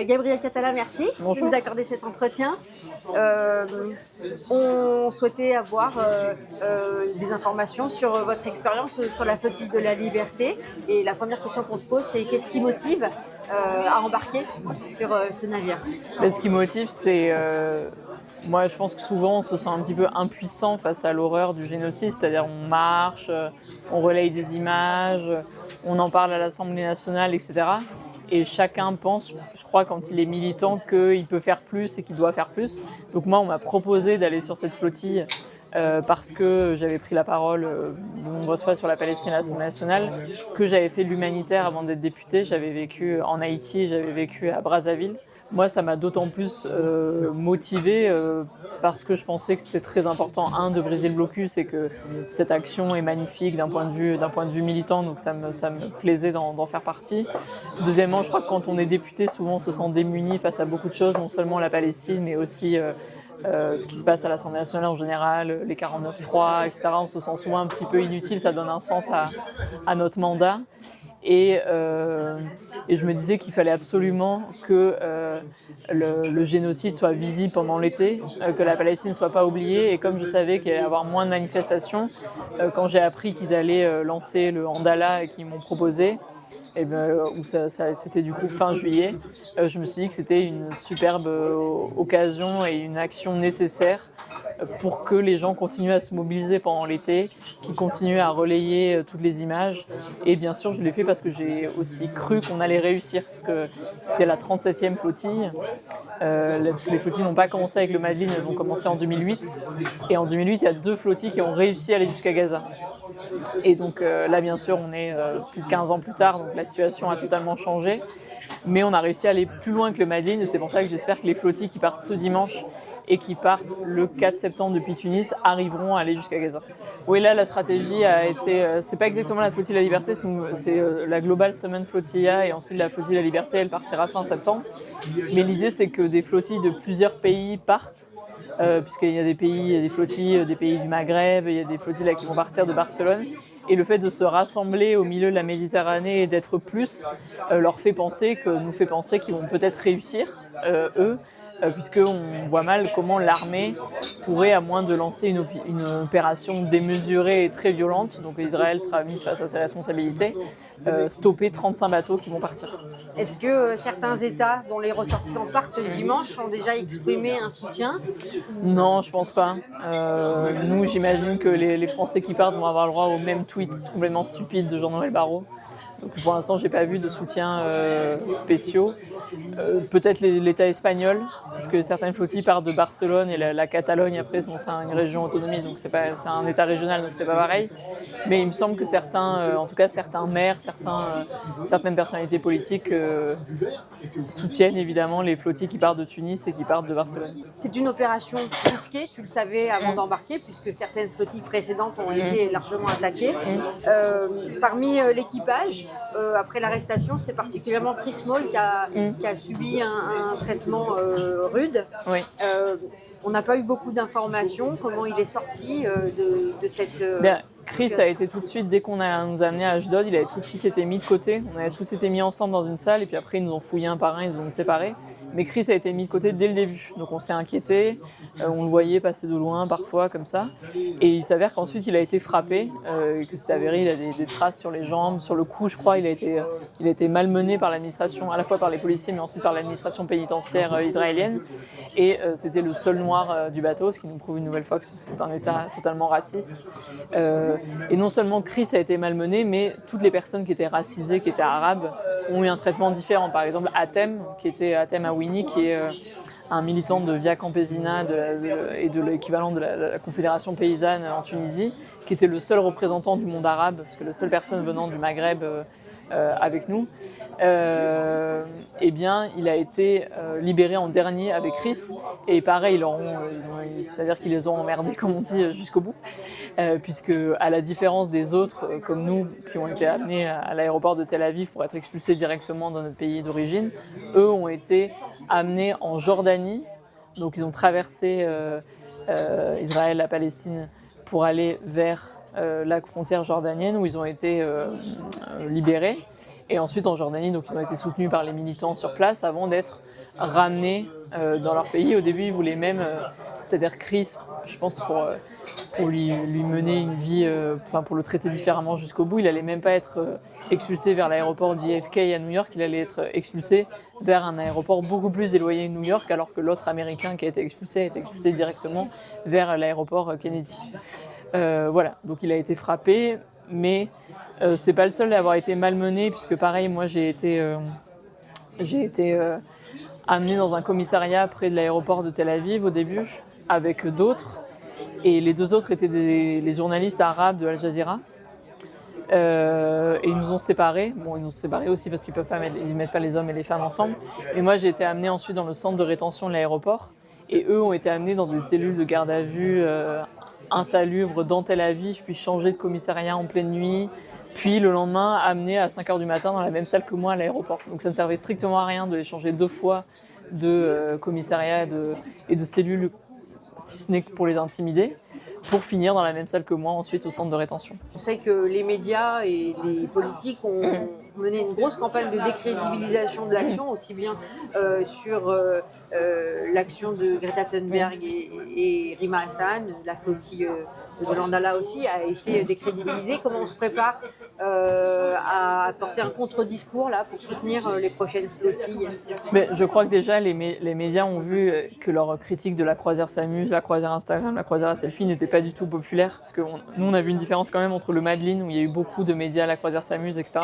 Gabriel Catala, merci Bonjour. de nous accorder cet entretien. On souhaitait avoir des informations sur votre expérience sur la flottille de la Liberté. Et la première question qu'on se pose, c'est qu'est-ce qui motive à embarquer sur ce navire? Ce qui motive, c'est... moi, je pense que souvent, on se sent un petit peu impuissant face à l'horreur du génocide. C'est-à-dire, on marche, on relaye des images, on en parle à l'Assemblée nationale, etc. Et chacun pense, je crois, quand il est militant, qu'il peut faire plus et qu'il doit faire plus. Donc moi, on m'a proposé d'aller sur cette flottille parce que j'avais pris la parole de nombreuses fois sur la Palestine à l'Assemblée nationale, que j'avais fait de l'humanitaire avant d'être députée. J'avais vécu en Haïti et j'avais vécu à Brazzaville. Moi, ça m'a d'autant plus motivée parce que je pensais que c'était très important, de briser le blocus et que cette action est magnifique d'un point de vue militant, donc ça me plaisait d'en faire partie. Deuxièmement, je crois que quand on est député, souvent on se sent démuni face à beaucoup de choses, non seulement la Palestine, mais aussi ce qui se passe à l'Assemblée nationale en général, les 49.3, etc. On se sent souvent un petit peu inutile, ça donne un sens à notre mandat. Et je me disais qu'il fallait absolument que le génocide soit visible pendant l'été, que la Palestine ne soit pas oubliée. Et comme je savais qu'il allait y avoir moins de manifestations, quand j'ai appris qu'ils allaient lancer le Handala et qu'ils m'ont proposé, où c'était du coup fin juillet, je me suis dit que c'était une superbe occasion et une action nécessaire pour que les gens continuent à se mobiliser pendant l'été, qu'ils continuent à relayer toutes les images. Et bien sûr, je l'ai fait parce que j'ai aussi cru qu'on allait réussir, parce que c'était la 37e flottille. Parce que les flottilles n'ont pas commencé avec le Madlin, elles ont commencé en 2008. Et en 2008, il y a 2 flottilles qui ont réussi à aller jusqu'à Gaza. Et donc là, bien sûr, on est plus de 15 ans plus tard, donc la situation a totalement changé. Mais on a réussi à aller plus loin que le Madlin, et c'est pour ça que j'espère que les flottilles qui partent ce dimanche et qui partent le 4 septembre depuis Tunis arriveront à aller jusqu'à Gaza. Oui, là, la stratégie a été... c'est pas exactement la flottille de la Liberté, c'est la Global Summon Flotilla, et ensuite la flottille de la Liberté, elle partira fin septembre. Mais l'idée, c'est que des flottilles de plusieurs pays partent, puisqu'il y a des flottilles des pays du Maghreb, il y a des flottilles là, qui vont partir de Barcelone. Et le fait de se rassembler au milieu de la Méditerranée et d'être plus nous fait penser qu'ils vont peut-être réussir, eux, puisqu'on voit mal comment l'armée pourrait, à moins de lancer une opération démesurée et très violente, donc Israël sera mis face à ses responsabilités, stopper 35 bateaux qui vont partir. Est-ce que certains États dont les ressortissants partent dimanche ont déjà exprimé un soutien? Non, je pense pas. Nous, j'imagine que les Français qui partent vont avoir le droit aux mêmes tweets complètement stupides de Jean-Noël Barrot. Donc pour l'instant, j'ai pas vu de soutien spéciaux. Peut-être l'État espagnol, parce que certaines flottilles partent de Barcelone et la Catalogne après, bon, c'est une région autonomiste, donc c'est un État régional, donc c'est pas pareil. Mais il me semble que certains maires, certaines personnalités politiques soutiennent évidemment les flottilles qui partent de Tunis et qui partent de Barcelone. C'est une opération risquée, tu le savais avant d'embarquer, puisque certaines flottilles précédentes ont été largement attaquées. Parmi l'équipage, après l'arrestation, c'est particulièrement Chris Small qui a subi un traitement rude. Oui. On n'a pas eu beaucoup d'informations, comment il est sorti de cette... Chris a été tout de suite, dès qu'on nous a amenés à Ashdod, il avait tout de suite été mis de côté. On avait tous été mis ensemble dans une salle et puis après ils nous ont fouillé un par un, ils nous ont séparés. Mais Chris a été mis de côté dès le début. Donc on s'est inquiété, on le voyait passer de loin parfois comme ça. Et il s'avère qu'ensuite il a été frappé, que c'est avéré, il a des traces sur les jambes, sur le cou je crois. Il a été malmené par l'administration, à la fois par les policiers mais ensuite par l'administration pénitentiaire israélienne. Et c'était le seul noir du bateau, ce qui nous prouve une nouvelle fois que c'est un État totalement raciste. Et non seulement Chris a été malmené, mais toutes les personnes qui étaient racisées, qui étaient arabes, ont eu un traitement différent. Par exemple, Atem Awini, qui est un militant de Via Campesina et de l'équivalent de la Confédération paysanne en Tunisie, qui était le seul représentant du monde arabe, parce que la seule personne venant du Maghreb avec nous, il a été libéré en dernier avec Chris. Et pareil, c'est-à-dire qu'ils les ont emmerdés, comme on dit, jusqu'au bout, puisque à la différence des autres, comme nous, qui ont été amenés à l'aéroport de Tel Aviv pour être expulsés directement dans notre pays d'origine, eux ont été amenés en Jordanie. Donc ils ont traversé Israël, la Palestine, pour aller vers la frontière jordanienne, où ils ont été libérés. Et ensuite en Jordanie, donc ils ont été soutenus par les militants sur place avant d'être ramenés dans leur pays. Au début, ils voulaient même, c'est-à-dire Chris, je pense pour lui mener une vie, pour le traiter différemment jusqu'au bout, il allait même pas être expulsé vers l'aéroport JFK à New York, il allait être expulsé vers un aéroport beaucoup plus éloigné de New York, alors que l'autre Américain qui a été expulsé directement vers l'aéroport Kennedy. Voilà, donc il a été frappé, mais c'est pas le seul à avoir été malmené, puisque pareil, moi j'ai été amené dans un commissariat près de l'aéroport de Tel Aviv au début, avec d'autres, et les deux autres étaient les journalistes arabes de Al Jazeera. Et ils nous ont séparés. Bon, ils nous ont séparés aussi parce qu'ils mettent pas les hommes et les femmes ensemble. Et moi, j'ai été amené ensuite dans le centre de rétention de l'aéroport. Et eux ont été amenés dans des cellules de garde à vue insalubres dans Tel Aviv, puis changés de commissariat en pleine nuit, puis le lendemain amenés à 5h du matin dans la même salle que moi à l'aéroport. Donc ça ne servait strictement à rien de les changer 2 fois de commissariat et de cellules, si ce n'est que pour les intimider, pour finir dans la même salle que moi ensuite au centre de rétention. On sait que les médias et les politiques ont mené une grosse campagne de décrédibilisation de l'action, aussi bien sur l'action de Greta Thunberg et Rima Hassan. La flottille de Landala aussi a été décrédibilisée. Comment on se prépare à apporter un contre-discours là, pour soutenir les prochaines flottilles? Mais je crois que déjà les médias ont vu que leur critique de la croisière s'amuse, la croisière Instagram, la croisière à selfie n'était pas du tout populaire, parce que nous on a vu une différence quand même entre le Madeleine, où il y a eu beaucoup de médias, la croisière s'amuse, etc.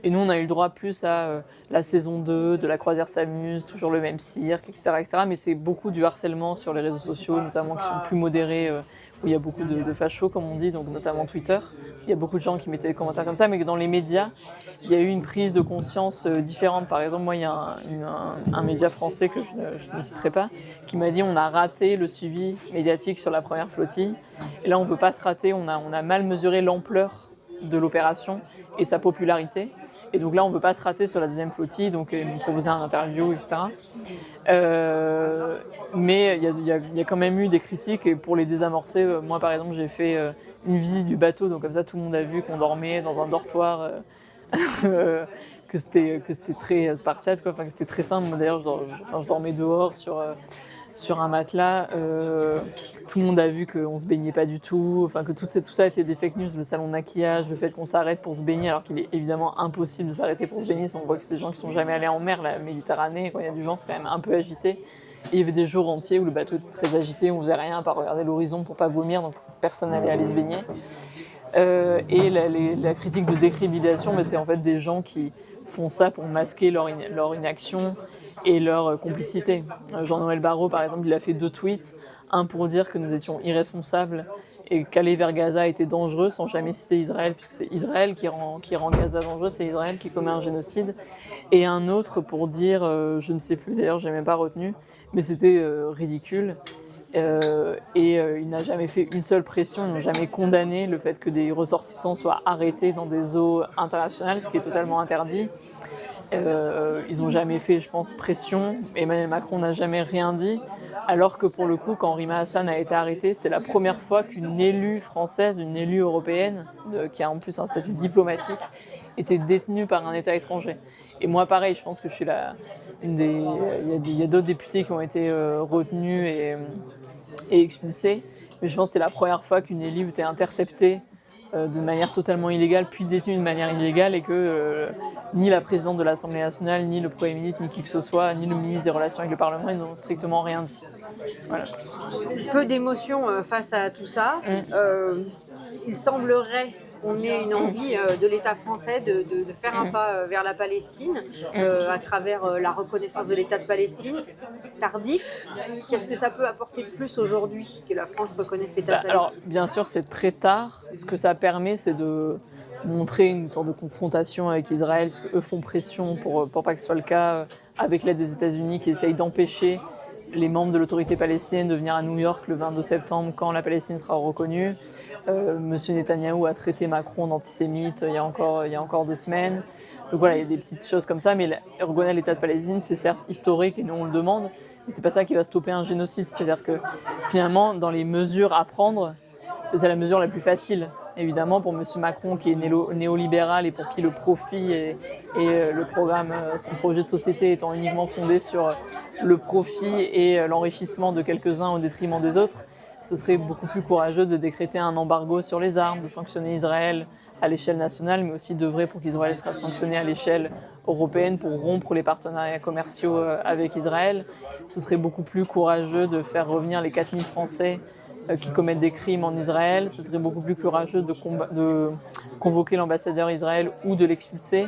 Et nous on a eu le droit plus à la saison 2 de la croisière s'amuse, toujours le même cirque, etc. Mais c'est beaucoup du harcèlement sur les réseaux sociaux, notamment qui sont plus modérés, où il y a beaucoup de fachos, comme on dit, donc notamment Twitter. Il y a beaucoup de gens qui mettaient des commentaires comme ça, mais que dans les médias, il y a eu une prise de conscience différente. Par exemple, moi, il y a un média français que je ne citerai pas, qui m'a dit on a raté le suivi médiatique sur la première flottille. Et là, on ne veut pas se rater, on a mal mesuré l'ampleur de l'opération et sa popularité. Et donc là, on ne veut pas se rater sur la deuxième flottille, donc ils m'ont proposé un interview, etc. Mais il y a quand même eu des critiques, et pour les désamorcer, moi par exemple, j'ai fait une visite du bateau, donc comme ça tout le monde a vu qu'on dormait dans un dortoir, que c'était très spartiate, quoi, enfin, que c'était très simple. Moi, d'ailleurs, je dormais dehors sur un matelas. Tout le monde a vu qu'on se baignait pas du tout, enfin que tout ça était des fake news, le salon de maquillage, le fait qu'on s'arrête pour se baigner, alors qu'il est évidemment impossible de s'arrêter pour se baigner. On voit que c'est des gens qui sont jamais allés en mer, la Méditerranée, quand il y a du vent, c'est quand même un peu agité. Et il y avait des jours entiers où le bateau était très agité, on faisait rien à part regarder l'horizon pour pas vomir, donc personne n'allait aller se baigner. Et la critique de décriminalisation, c'est en fait des gens qui font ça pour masquer leur inaction et leur complicité. Jean-Noël Barrot, par exemple, il a fait 2 tweets. Un pour dire que nous étions irresponsables et qu'aller vers Gaza était dangereux, sans jamais citer Israël, puisque c'est Israël qui rend Gaza dangereux, c'est Israël qui commet un génocide. Et un autre pour dire, je ne sais plus d'ailleurs, je n'ai même pas retenu, mais c'était ridicule. Il n'a jamais fait une seule pression, ils n'ont jamais condamné le fait que des ressortissants soient arrêtés dans des eaux internationales, ce qui est totalement interdit. Ils n'ont jamais fait, je pense, pression. Emmanuel Macron n'a jamais rien dit. Alors que pour le coup, quand Rima Hassan a été arrêtée, c'est la première fois qu'une élue française, une élue européenne, qui a en plus un statut diplomatique, était détenue par un État étranger. Et moi, pareil, je pense que je suis il y a d'autres députés qui ont été retenus et expulsés. Mais je pense que c'est la première fois qu'une élue était interceptée de manière totalement illégale, puis détenue de manière illégale, et que ni la présidente de l'Assemblée nationale, ni le Premier ministre, ni qui que ce soit, ni le ministre des Relations avec le Parlement, ils n'ont strictement rien dit. Voilà. Peu d'émotion face à tout ça. Il semblerait qu'on ait une envie de l'État français de faire un pas vers la Palestine à travers la reconnaissance de l'État de Palestine. Tardif, qu'est-ce que ça peut apporter de plus aujourd'hui que la France reconnaisse l'État de Palestine? Alors, bien sûr, c'est très tard. Ce que ça permet, c'est de montrer une sorte de confrontation avec Israël, parce qu'eux font pression pour pas que ce soit le cas, avec l'aide des États-Unis qui essayent d'empêcher les membres de l'autorité palestinienne de venir à New York le 22 septembre quand la Palestine sera reconnue. Monsieur Netanyahou a traité Macron d'antisémite il y a encore 2 semaines. Donc voilà, il y a des petites choses comme ça, mais reconnaître l'État de Palestine, c'est certes historique et nous on le demande, mais c'est pas ça qui va stopper un génocide. C'est-à-dire que finalement, dans les mesures à prendre, c'est la mesure la plus facile. évidemment, pour M. Macron qui est néolibéral et pour qui le profit et le programme, son projet de société étant uniquement fondé sur le profit et l'enrichissement de quelques-uns au détriment des autres, ce serait beaucoup plus courageux de décréter un embargo sur les armes, de sanctionner Israël à l'échelle nationale, mais aussi d'œuvrer pour qu'Israël sera sanctionné à l'échelle européenne pour rompre les partenariats commerciaux avec Israël. Ce serait beaucoup plus courageux de faire revenir les 4000 Français qui commettent des crimes en Israël. Ce serait beaucoup plus courageux de convoquer l'ambassadeur Israël ou de l'expulser,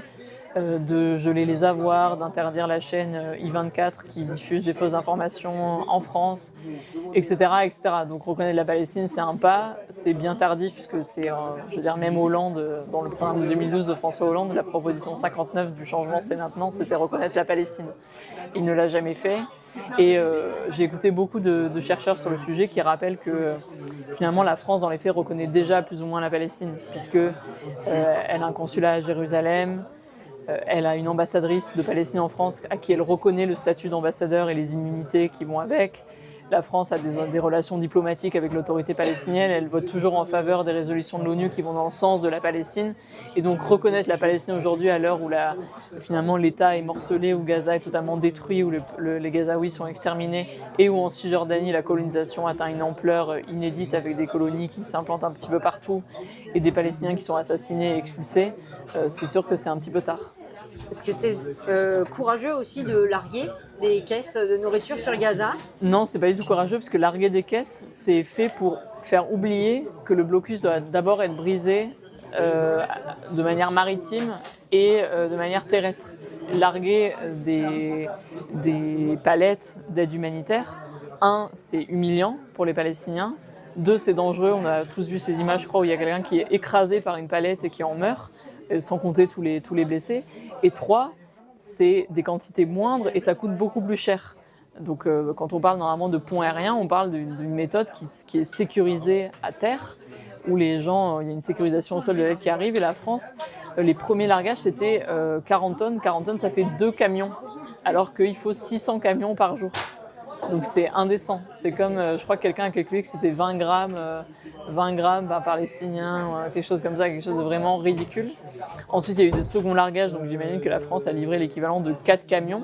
de geler les avoirs, d'interdire la chaîne I24 qui diffuse des fausses informations en France, etc., etc. Donc reconnaître la Palestine, c'est un pas, c'est bien tardif puisque c'est, je veux dire, même Hollande, dans le programme de 2012 de François Hollande, la proposition 59 du changement c'est maintenant, c'était reconnaître la Palestine. Il ne l'a jamais fait et j'ai écouté beaucoup de chercheurs sur le sujet qui rappellent que finalement la France dans les faits reconnaît déjà plus ou moins la Palestine puisque elle a un consulat à Jérusalem. Elle a une ambassadrice de Palestine en France à qui elle reconnaît le statut d'ambassadeur et les immunités qui vont avec. La France a des relations diplomatiques avec l'autorité palestinienne. Elle vote toujours en faveur des résolutions de l'ONU qui vont dans le sens de la Palestine. Et donc reconnaître la Palestine aujourd'hui à l'heure où finalement l'État est morcelé, où Gaza est totalement détruit, où les Gazaouis sont exterminés et où en Cisjordanie la colonisation atteint une ampleur inédite avec des colonies qui s'implantent un petit peu partout et des Palestiniens qui sont assassinés et expulsés. C'est sûr que c'est un petit peu tard. Est-ce que c'est courageux aussi de larguer des caisses de nourriture sur Gaza? Non, c'est pas du tout courageux parce que larguer des caisses, c'est fait pour faire oublier que le blocus doit d'abord être brisé de manière maritime et de manière terrestre. Larguer des palettes d'aide humanitaire, c'est humiliant pour les Palestiniens. 2, c'est dangereux. On a tous vu ces images, je crois, où il y a quelqu'un qui est écrasé par une palette et qui en meurt, sans compter tous les blessés. Et 3, c'est des quantités moindres et ça coûte beaucoup plus cher. Donc, quand on parle normalement de pont aérien, on parle d'une méthode qui est sécurisée à terre, où les gens, il y a une sécurisation au sol de l'aide qui arrive. Et la France, les premiers largages, c'était 40 tonnes. 40 tonnes, ça fait 2 camions, alors qu'il faut 600 camions par jour. Donc c'est indécent. C'est comme, je crois que quelqu'un a calculé que c'était 20 grammes par Palestinien, quelque chose comme ça, quelque chose de vraiment ridicule. Ensuite, il y a eu des seconds largages, donc j'imagine que la France a livré l'équivalent de 4 camions.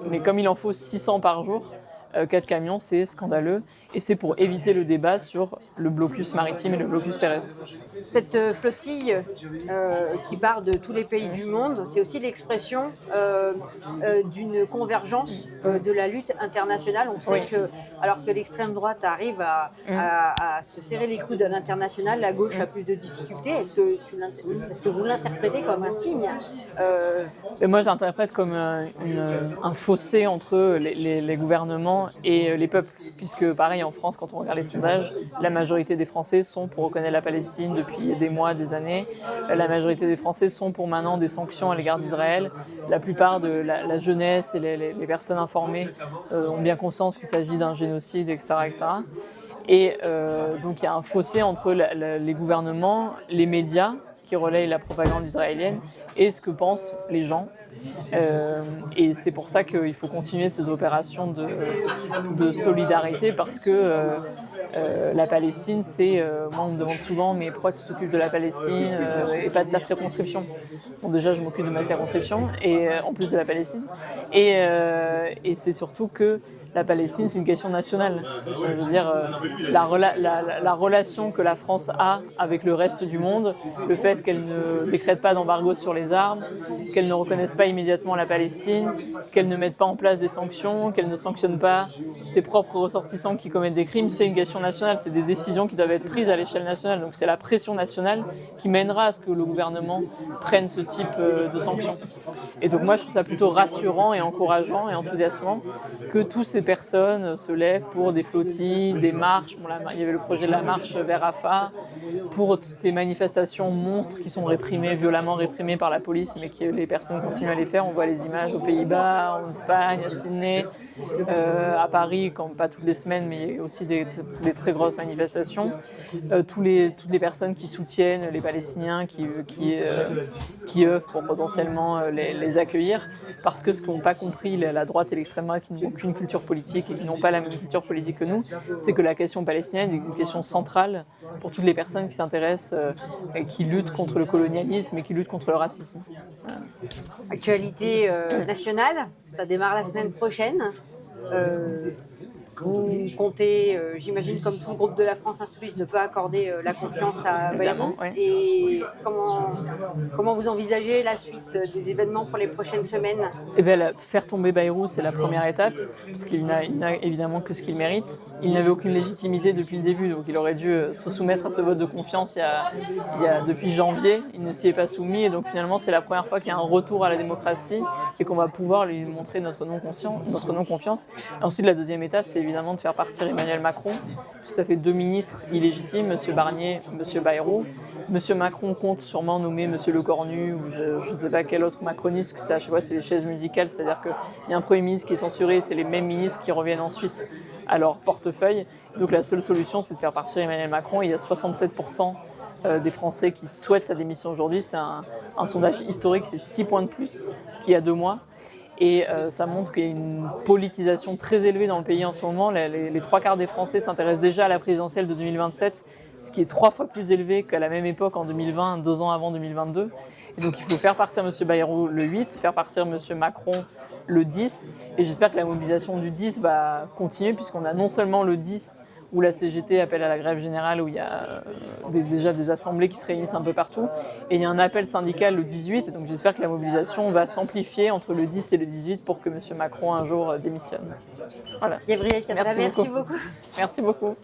Mais comme il en faut 600 par jour, 4 camions, c'est scandaleux. Et c'est pour éviter le débat sur le blocus maritime et le blocus terrestre. Cette flottille qui part de tous les pays du monde, c'est aussi l'expression d'une convergence de la lutte internationale. On sait que, alors que l'extrême droite arrive à se serrer les coudes à l'international, la gauche a plus de difficultés. Est-ce que vous l'interprétez comme un signe Et moi, j'interprète comme un fossé entre les gouvernements et les peuples. Puisque, pareil, en France, quand on regarde les sondages, la majorité des Français sont pour reconnaître la Palestine depuis des mois, des années. La majorité des Français sont pour maintenant des sanctions à l'égard d'Israël. La plupart de la jeunesse et les personnes informées ont bien conscience qu'il s'agit d'un génocide, etc., etc. Et donc, il y a un fossé entre les gouvernements, les médias, qui relayent la propagande israélienne et ce que pensent les gens. Et c'est pour ça qu'il faut continuer ces opérations de solidarité parce que la Palestine, c'est... moi, on me demande souvent, mais pourquoi tu t'occupes de la Palestine et pas de ta circonscription? Bon, déjà, je m'occupe de ma circonscription, et en plus de la Palestine. Et c'est surtout que la Palestine, c'est une question nationale. Je veux dire, la relation que la France a avec le reste du monde, le fait qu'elle ne décrète pas d'embargo sur les armes, qu'elle ne reconnaisse pas immédiatement la Palestine, qu'elle ne mette pas en place des sanctions, qu'elle ne sanctionne pas ses propres ressortissants qui commettent des crimes, c'est une question nationale. C'est des décisions qui doivent être prises à l'échelle nationale. Donc c'est la pression nationale qui mènera à ce que le gouvernement prenne ce type de sanctions. Et donc moi, je trouve ça plutôt rassurant et encourageant et enthousiasmant que toutes ces personnes se lèvent pour des flottilles, des marches. Bon, il y avait le projet de la marche vers Rafah, pour toutes ces manifestations monstres qui sont violemment réprimées par la police, mais que les personnes continuent à les faire. On voit les images aux Pays-Bas, en Espagne, à Sydney, à Paris, pas toutes les semaines, mais il y a aussi des très grosses manifestations. Toutes les personnes qui soutiennent les Palestiniens, qui œuvrent pour potentiellement les accueillir, parce que ce qu'ont pas compris la droite et l'extrême droite, qui n'ont aucune culture politique, politique et qui n'ont pas la même culture politique que nous, c'est que la question palestinienne est une question centrale pour toutes les personnes qui s'intéressent et qui luttent contre le colonialisme et qui luttent contre le racisme. Actualité nationale, ça démarre la semaine prochaine. Vous comptez, j'imagine, comme tout le groupe de la France Insoumise, ne pas accorder la confiance à Bayrou. Ouais. Et comment vous envisagez la suite des événements pour les prochaines semaines? Eh bien, faire tomber Bayrou, c'est la première étape, puisqu'il n'a évidemment que ce qu'il mérite. Il n'avait aucune légitimité depuis le début, donc il aurait dû se soumettre à ce vote de confiance depuis janvier. Il ne s'y est pas soumis, et donc finalement, c'est la première fois qu'il y a un retour à la démocratie et qu'on va pouvoir lui montrer notre non-confiance. Ensuite, la deuxième étape, c'est évidemment de faire partir Emmanuel Macron, puisque ça fait 2 ministres illégitimes, M. Barnier, M. Bayrou. M. Macron compte sûrement nommer M. Lecornu ou je ne sais pas quel autre macroniste, parce que ça, à chaque fois, c'est les chaises musicales, c'est-à-dire qu'il y a un Premier ministre qui est censuré, c'est les mêmes ministres qui reviennent ensuite à leur portefeuille. Donc la seule solution, c'est de faire partir Emmanuel Macron. Il y a 67% des Français qui souhaitent sa démission aujourd'hui. C'est un sondage historique, c'est 6 points de plus qu'il y a 2 mois. Et ça montre qu'il y a une politisation très élevée dans le pays en ce moment. Les 3/4 des Français s'intéressent déjà à la présidentielle de 2027, ce qui est 3 fois plus élevé qu'à la même époque en 2020, 2 ans avant 2022. Et donc il faut faire partir M. Bayrou le 8, faire partir M. Macron le 10. Et j'espère que la mobilisation du 10 va continuer, puisqu'on a non seulement le 10 où la CGT appelle à la grève générale, où il y a déjà des assemblées qui se réunissent un peu partout. Et il y a un appel syndical le 18, et donc j'espère que la mobilisation va s'amplifier entre le 10 et le 18 pour que M. Macron un jour démissionne. Voilà. Gabrielle Catala, merci beaucoup. Merci beaucoup.